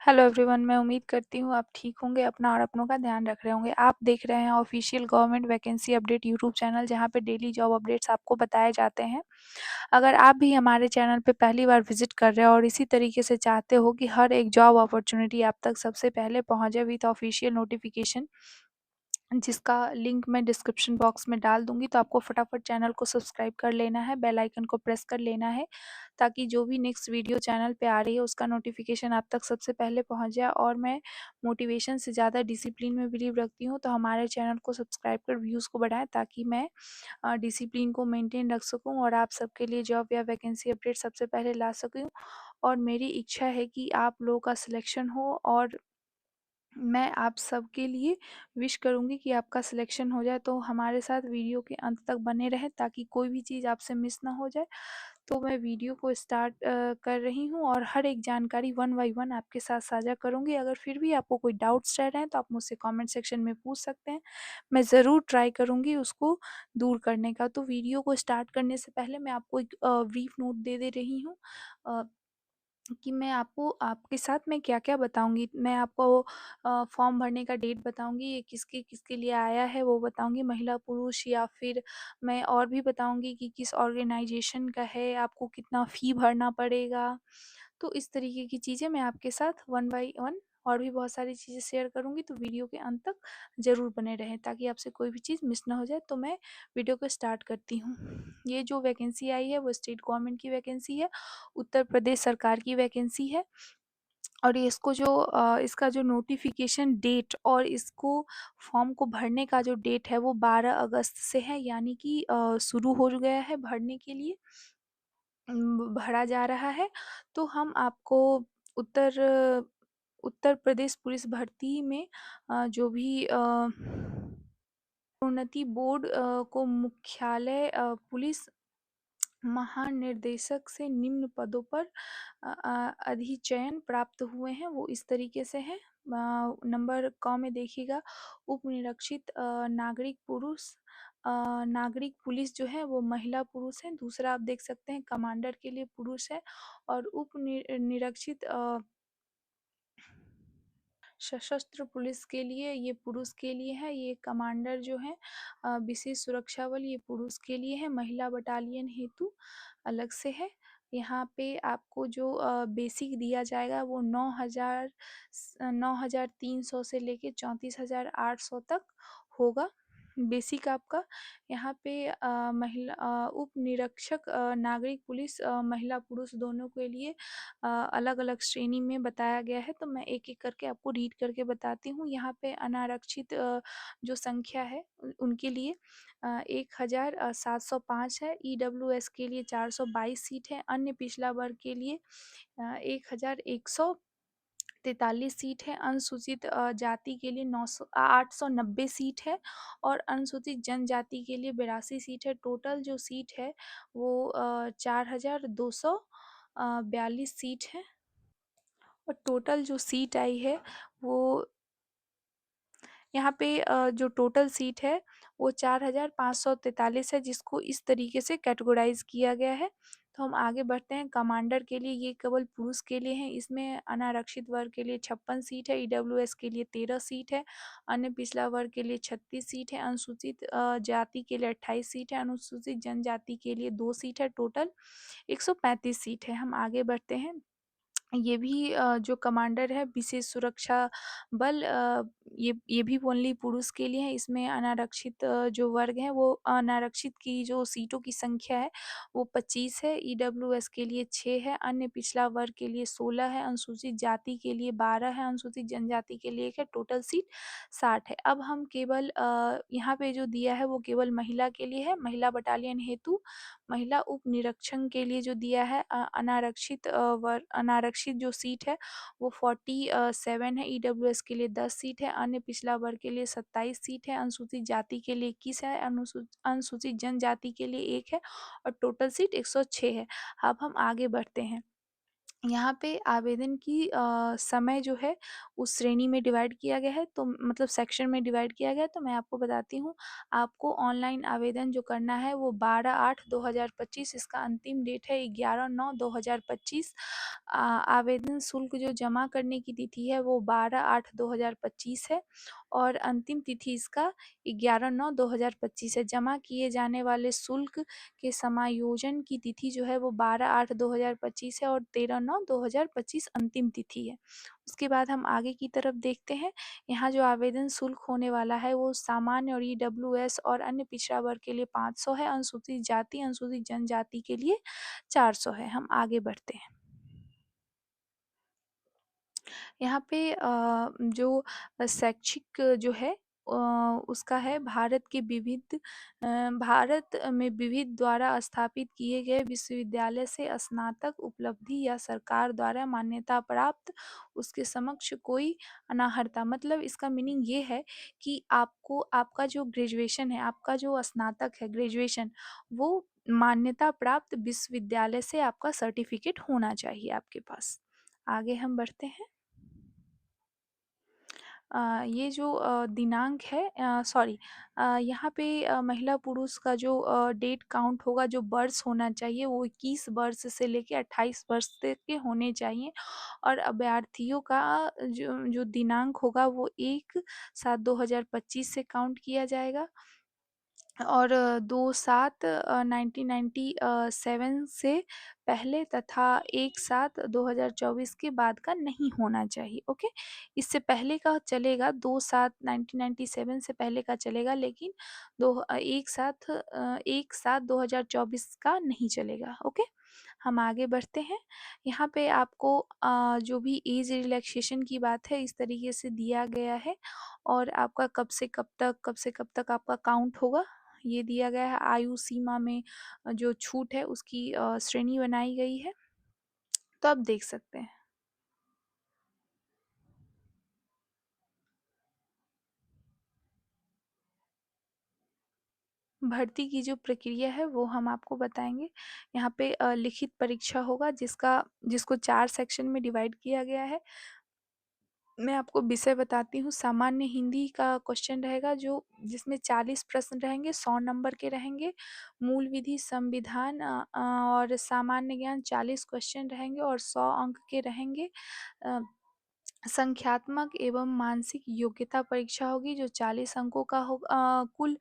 Hello everyone, मैं उम्मीद करती हूँ आप ठीक होंगे, अपना और अपनों का ध्यान रख रहे होंगे। आप देख रहे हैं official government vacancy update YouTube channel, जहाँ पे डेली जॉब अपडेट्स आपको बताए जाते हैं। अगर आप भी हमारे चैनल पे पहली बार विजिट कर रहे हो और इसी तरीके से चाहते हो कि हर एक जॉब अपॉर्चुनिटी आप तक सबसे पहले पहुँचे विथ ऑफिशियल नोटिफिकेशन, जिसका लिंक मैं डिस्क्रिप्शन बॉक्स में डाल दूँगी, तो आपको फटाफट चैनल को सब्सक्राइब कर लेना है, बेल आइकन को प्रेस कर लेना है, ताकि जो भी नेक्स्ट वीडियो चैनल पे आ रही है उसका नोटिफिकेशन आप तक सबसे पहले पहुँच जाए। और मैं मोटिवेशन से ज़्यादा डिसिप्लिन में बिलीव रखती हूँ, तो हमारे चैनल को सब्सक्राइब कर व्यूज़ को बढ़ाएँ, ताकि मैं डिसिप्लिन को मेंटेन रख सकूँ और आप सबके लिए जॉब या वैकेंसी अपडेट सबसे पहले ला सकूँ। और मेरी इच्छा है कि आप लोगों का सिलेक्शन हो, और मैं आप सबके लिए विश करूँगी कि आपका सिलेक्शन हो जाए। तो हमारे साथ वीडियो के अंत तक बने रहें, ताकि कोई भी चीज़ आपसे मिस ना हो जाए। तो मैं वीडियो को स्टार्ट कर रही हूँ, और हर एक जानकारी वन बाय वन आपके साथ साझा करूँगी। अगर फिर भी आपको कोई डाउट्स रह रहे हैं तो आप मुझसे कमेंट सेक्शन में पूछ सकते हैं। मैं ज़रूर ट्राई करूँगी उसको दूर करने का। तो वीडियो को स्टार्ट करने से पहले मैं आपको एक ब्रीफ नोट दे रही हूँ, अ, कि मैं आपको आपके साथ मैं क्या-क्या बताऊँगी। मैं आपको फॉर्म भरने का डेट बताऊँगी, ये किसके-किसके लिए आया है वो बताऊँगी, महिला, पुरुष, या फिर मैं और भी बताऊँगी कि किस ऑर्गेनाइज़ेशन का है, आपको कितना फ़ी भरना पड़ेगा। तो इस तरीके की चीज़ें मैं आपके साथ वन बाय वन और भी बहुत सारी चीज़ें शेयर करूँगी, तो वीडियो के अंत तक ज़रूर बने रहें, ताकि आपसे कोई भी चीज़ मिस ना हो जाए। तो मैं वीडियो को स्टार्ट करती हूँ। ये जो वैकेंसी आई है वो स्टेट गवर्नमेंट की वैकेंसी है, उत्तर प्रदेश सरकार की वैकेंसी है। और ये इसका जो नोटिफ़िकेशन डेट और इसको फॉर्म को भरने का जो डेट है वो 12 अगस्त से है, यानी कि शुरू हो गया है भरने के लिए। भरा जा रहा है। तो हम आपको उत्तर उत्तर प्रदेश पुलिस भर्ती में जो भी प्रोन्नति बोर्ड को मुख्यालय पुलिस महानिर्देशक से निम्न पदों पर अधिचयन प्राप्त हुए हैं, वो इस तरीके से हैं। नंबर क में देखिएगा, उप निरीक्षित नागरिक पुरुष, नागरिक पुलिस जो है वो महिला पुरुष है। दूसरा आप देख सकते हैं कमांडर के लिए पुरुष है, और निरीक्षित सशस्त्र पुलिस के लिए ये पुरुष के लिए है। ये कमांडर जो है विशेष सुरक्षा बल, ये पुरुष के लिए है। महिला बटालियन हेतु अलग से है। यहाँ पे आपको जो बेसिक दिया जाएगा वो 9,300 से लेके 34,800 तक होगा बेसिक आपका। यहाँ पे उप निरीक्षक नागरिक पुलिस महिला पुरुष दोनों के लिए अलग-अलग श्रेणी में बताया गया है, तो मैं एक-एक करके आपको रीड करके बताती हूँ। यहाँ पे अनारक्षित जो संख्या है उनके लिए 1,705 है, ईडब्ल्यूएस के लिए 422 सीट है, अन्य पिछड़ा वर्ग के लिए 1,143 सीट है, अनुसूचित जाति के लिए 890 सीट है, और अनुसूचित जनजाति के लिए 82 सीट है। टोटल जो सीट है वो 4,242 सीट है। और टोटल जो सीट आई है वो यहाँ पे जो टोटल सीट है वो 4,543 है, जिसको इस तरीके से कैटेगराइज़ किया गया है। तो हम आगे बढ़ते हैं। कमांडर के लिए ये केवल पुरुष के लिए है, इसमें अनारक्षित वर्ग के लिए 56 सीट है, ईडब्ल्यूएस के लिए 13 सीट है, अन्य पिछड़ा वर्ग के लिए 36 सीट है, अनुसूचित जाति के लिए 28 सीट है, अनुसूचित जनजाति के लिए 2 सीट है, टोटल 135 सीट है। हम आगे बढ़ते हैं। ये भी जो कमांडर है विशेष सुरक्षा बल, ये भी ओनली पुरुष के लिए है। इसमें अनारक्षित जो वर्ग है वो अनारक्षित की जो सीटों की संख्या है वो 25 है, ईडब्ल्यूएस के लिए 6 है, अन्य पिछड़ा वर्ग के लिए 16 है, अनुसूचित जाति के लिए 12 है, अनुसूचित जनजाति के लिए 1 है, टोटल सीट 60 है। अब हम केवल यहाँ पे जो दिया है वो केवल महिला के लिए है। महिला बटालियन हेतु महिला उप निरीक्षण के लिए जो दिया है अनारक्षित जो सीट है वो 47 है, ईडब्ल्यूएस के लिए 10 सीट है, अन्य पिछड़ा वर्ग के लिए 27 सीट है, अनुसूचित जाति के लिए 21 है, अनुसूचित जनजाति के लिए 1 है, और टोटल सीट 106 है। अब हम आगे बढ़ते हैं। यहाँ पे आवेदन की समय जो है उस श्रेणी में डिवाइड किया गया है, तो मतलब सेक्शन में डिवाइड किया गया है, तो मैं आपको बताती हूँ। आपको ऑनलाइन आवेदन जो करना है वो 12/8/2025, इसका अंतिम डेट है 11/9/2025। आवेदन शुल्क जो जमा करने की तिथि है वो 12/8/2025 है और अंतिम तिथि इसका 11/9/2025 है। जमा किए जाने वाले शुल्क के समायोजन की तिथि जो है वो 12/8/2025 है और 13/9/2025 अंतिम तिथि है। उसके बाद हम आगे की तरफ देखते हैं। यहाँ जो आवेदन शुल्क होने वाला है वो सामान्य और ईडब्ल्यूएस और अन्य पिछड़ा वर्ग के लिए 500 है, अनुसूचित जाति, अनुसूचित जनजाति के लिए 400 है। हम आगे बढ़ते हैं। यहाँ पे जो शैक्षिक जो है उसका है भारत में विविध द्वारा स्थापित किए गए विश्वविद्यालय से स्नातक उपलब्धि या सरकार द्वारा मान्यता प्राप्त उसके समक्ष कोई अनाहर्ता, मतलब इसका मीनिंग ये है कि आपको आपका जो ग्रेजुएशन है, आपका जो स्नातक है ग्रेजुएशन, वो मान्यता प्राप्त विश्वविद्यालय से आपका सर्टिफिकेट होना चाहिए आपके पास। आगे हम बढ़ते हैं। ये जो दिनांक है यहाँ पे महिला पुरुष का जो डेट काउंट होगा, जो वर्ष होना चाहिए वो 21 वर्ष से लेके 28 वर्ष तक के होने चाहिए और अभ्यर्थियों का जो जो दिनांक होगा वो 1/7/2025 से काउंट किया जाएगा और 2/7 1997 से पहले तथा 1/7 2024 के बाद का नहीं होना चाहिए, ओके। इससे पहले का चलेगा, 2/7 1997 से पहले का चलेगा, लेकिन 1/7 2024 का नहीं चलेगा, ओके। हम आगे बढ़ते हैं। यहाँ पे आपको जो भी एज रिलैक्सेशन की बात है इस तरीके से दिया गया है और आपका कब से कब तक आपका काउंट होगा ये दिया गया है। आयु सीमा में जो छूट है उसकी श्रेणी बनाई गई है, तो आप देख सकते हैं। भर्ती की जो प्रक्रिया है वो हम आपको बताएँगे। यहाँ पे लिखित परीक्षा होगा जिसको 4 सेक्शन में डिवाइड किया गया है। मैं आपको विषय बताती हूँ। सामान्य हिंदी का क्वेश्चन रहेगा जो जिसमें 40 प्रश्न रहेंगे, 100 नंबर के रहेंगे। मूल विधि, संविधान और सामान्य ज्ञान 40 क्वेश्चन रहेंगे और 100 अंक के रहेंगे। अ, संख्यात्मक एवं मानसिक योग्यता परीक्षा होगी जो 40 अंकों का कुल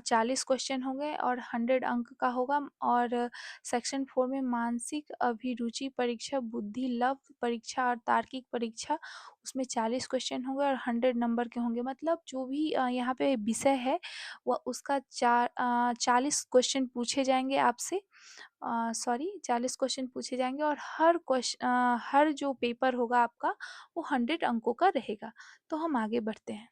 40 क्वेश्चन होंगे और 100 अंक का होगा और सेक्शन 4 में मानसिक अभिरुचि परीक्षा, बुद्धि लब्ध परीक्षा और तार्किक परीक्षा, उसमें 40 क्वेश्चन होंगे और 100 नंबर के होंगे। मतलब जो भी यहाँ पे विषय है वह उसका 40 क्वेश्चन पूछे जाएँगे आपसे। 40 क्वेश्चन पूछे जाएँगे और हर जो पेपर होगा आपका वो 100 अंकों का रहेगा। तो हम आगे बढ़ते हैं।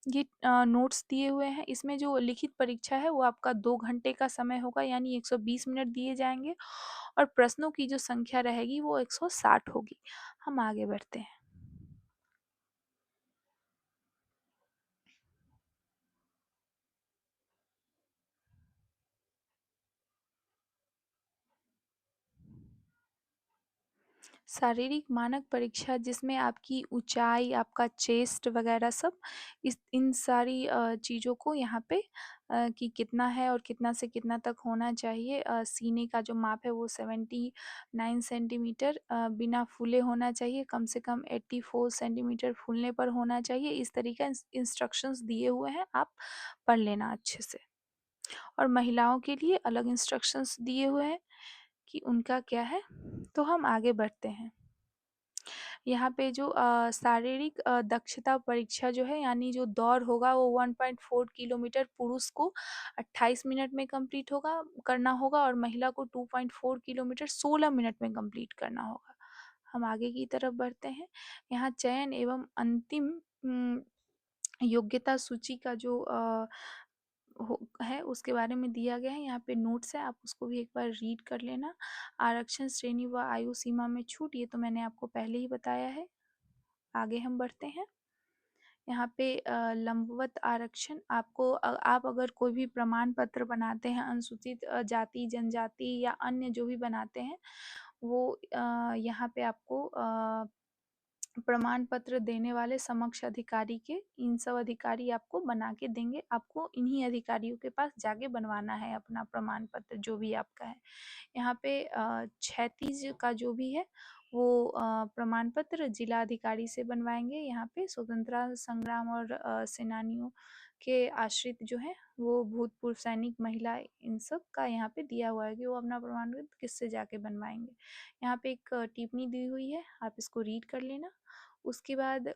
ये नोट्स दिए हुए हैं, इसमें जो लिखित परीक्षा है वो आपका 2 घंटे का समय होगा, यानी 120 मिनट दिए जाएँगे और प्रश्नों की जो संख्या रहेगी वो 160 होगी। हम आगे बढ़ते हैं। शारीरिक मानक परीक्षा जिसमें आपकी ऊँचाई, आपका चेस्ट वग़ैरह सब इस इन सारी चीज़ों को यहाँ पे कि कितना है और कितना से कितना तक होना चाहिए। सीने का जो माप है वो 79 सेंटीमीटर बिना फूले होना चाहिए, कम से कम 84 सेंटीमीटर फूलने पर होना चाहिए। इस तरीका इंस्ट्रक्शंस दिए हुए हैं, आप पढ़ लेना अच्छे से। और महिलाओं के लिए अलग इंस्ट्रक्शंस दिए हुए हैं कि उनका क्या है। तो हम आगे बढ़ते हैं। यहाँ पे जो शारीरिक दक्षता परीक्षा जो है, यानी जो दौड़ होगा वो 1.4 किलोमीटर पुरुष को 28 मिनट में करना होगा और महिला को 2.4 किलोमीटर 16 मिनट में कंप्लीट करना होगा। हम आगे की तरफ बढ़ते हैं। यहाँ चयन एवं अंतिम योग्यता सूची का जो हो है उसके बारे में दिया गया है। यहाँ पे नोट्स है, आप उसको भी एक बार रीड कर लेना। आरक्षण श्रेणी व आयु सीमा में छूट, ये तो मैंने आपको पहले ही बताया है। आगे हम बढ़ते हैं। यहाँ पे लंबवत आरक्षण आपको आप अगर कोई भी प्रमाण पत्र बनाते हैं अनुसूचित जाति, जनजाति या अन्य जो भी बनाते हैं वो यहाँ पे आपको प्रमाण पत्र देने वाले समक्ष अधिकारी के इन सब अधिकारी आपको बना के देंगे। आपको इन्हीं अधिकारियों के पास जाके बनवाना है अपना प्रमाण पत्र जो भी आपका है। यहाँ पे क्षैतिज का जो भी है वो प्रमाण पत्र जिला अधिकारी से बनवाएंगे। यहाँ पे स्वतंत्रता संग्राम और सेनानियों के आश्रित जो है वो भूतपूर्व सैनिक महिला इन सब का यहाँ पे दिया हुआ है कि वो अपना प्रमाण पत्र किससे जाके बनवाएंगे। यहाँ पे एक टिप्पणी दी हुई है, आप इसको रीड कर लेना। उसके बाद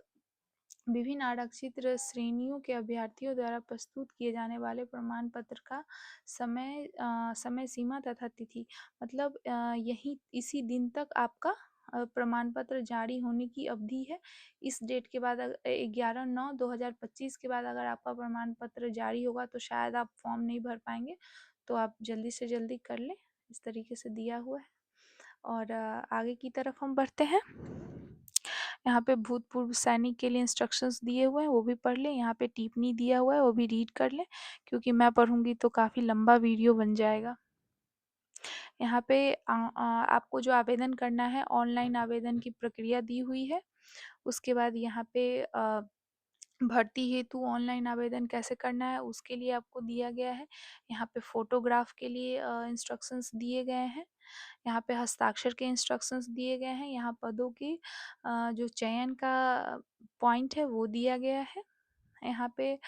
विभिन्न आरक्षित श्रेणियों के अभ्यर्थियों द्वारा प्रस्तुत किए जाने वाले प्रमाण पत्र का समय सीमा तथा तिथि, मतलब यही इसी दिन तक आपका प्रमाण पत्र जारी होने की अवधि है। इस डेट के बाद 11/9/2025 के बाद अगर आपका प्रमाण पत्र जारी होगा तो शायद आप फॉर्म नहीं भर पाएंगे, तो आप जल्दी से जल्दी कर लें। इस तरीके से दिया हुआ है। और आगे की तरफ हम बढ़ते हैं। यहाँ पे भूतपूर्व सैनिक के लिए इंस्ट्रक्शंस दिए हुए हैं, वो भी पढ़ लें। यहाँ पे टिप्पणी दिया हुआ है, वो भी रीड कर लें, क्योंकि मैं पढ़ूंगी तो काफ़ी लंबा वीडियो बन जाएगा। यहाँ पे आपको जो आवेदन करना है, ऑनलाइन आवेदन की प्रक्रिया दी हुई है। उसके बाद यहाँ पे भर्ती हेतु ऑनलाइन आवेदन कैसे करना है उसके लिए आपको दिया गया है। यहाँ पे फ़ोटोग्राफ के लिए इंस्ट्रक्शंस दिए गए हैं। यहाँ पे हस्ताक्षर के इंस्ट्रक्शंस दिए गए हैं। यहाँ पदों की जो चयन का पॉइंट है वो दिया गया है। यहाँ पे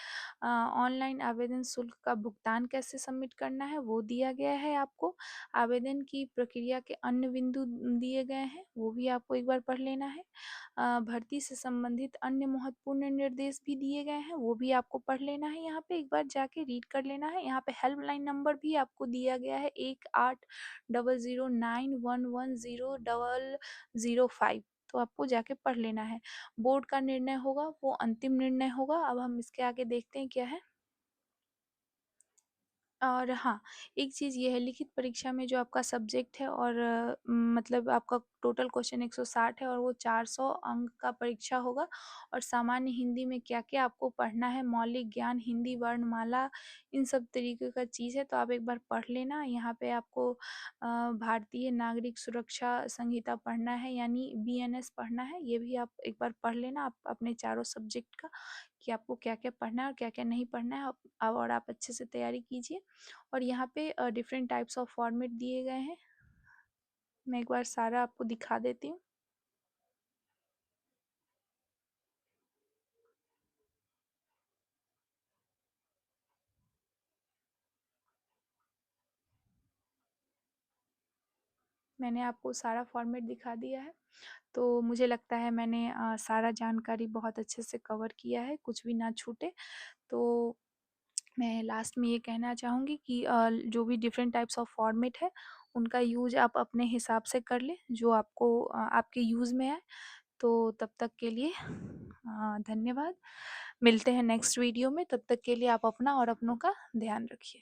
ऑनलाइन आवेदन शुल्क का भुगतान कैसे सबमिट करना है वो दिया गया है आपको। आवेदन की प्रक्रिया के अन्य बिंदु दिए गए हैं, वो भी आपको एक बार पढ़ लेना है। भर्ती से संबंधित अन्य महत्वपूर्ण निर्देश भी दिए गए हैं, वो भी आपको पढ़ लेना है। यहाँ पे एक बार जाके रीड कर लेना है। यहाँ पे हेल्पलाइन नंबर भी आपको दिया गया है 180091100005, तो आपको जाके पढ़ लेना है। बोर्ड का निर्णय होगा वो अंतिम निर्णय होगा। अब हम इसके आगे देखते हैं क्या है। और हाँ, एक चीज़ ये है, लिखित परीक्षा में जो आपका सब्जेक्ट है और मतलब आपका टोटल क्वेश्चन 160 है और वो 400 अंक का परीक्षा होगा। और सामान्य हिंदी में क्या-क्या आपको पढ़ना है, मौलिक ज्ञान, हिंदी वर्णमाला, इन सब तरीके का चीज़ है, तो आप एक बार पढ़ लेना। यहाँ पे आपको भारतीय नागरिक सुरक्षा संहिता पढ़ना है, यानी बीएनएस पढ़ना है। ये भी आप एक बार पढ़ लेना आप अपने चारों सब्जेक्ट का, कि आपको क्या-क्या पढ़ना है और क्या-क्या नहीं पढ़ना है। और आप अच्छे से तैयारी कीजिए। और यहाँ पे डिफरेंट टाइप्स ऑफ फॉर्मेट दिए गए हैं। मैं एक बार सारा आपको दिखा देती हूँ। मैंने आपको सारा फॉर्मेट दिखा दिया है। तो मुझे लगता है मैंने सारा जानकारी बहुत अच्छे से कवर किया है, कुछ भी ना छूटे। तो मैं लास्ट में ये कहना चाहूँगी कि जो भी डिफरेंट टाइप्स ऑफ फॉर्मेट है, उनका यूज़ आप अपने हिसाब से कर लें, जो आपको आपके यूज़ में आए। तो तब तक के लिए धन्यवाद। मिलते हैं नेक्स्ट वीडियो में, तब तक के लिए आप अपना और अपनों का ध्यान रखिए।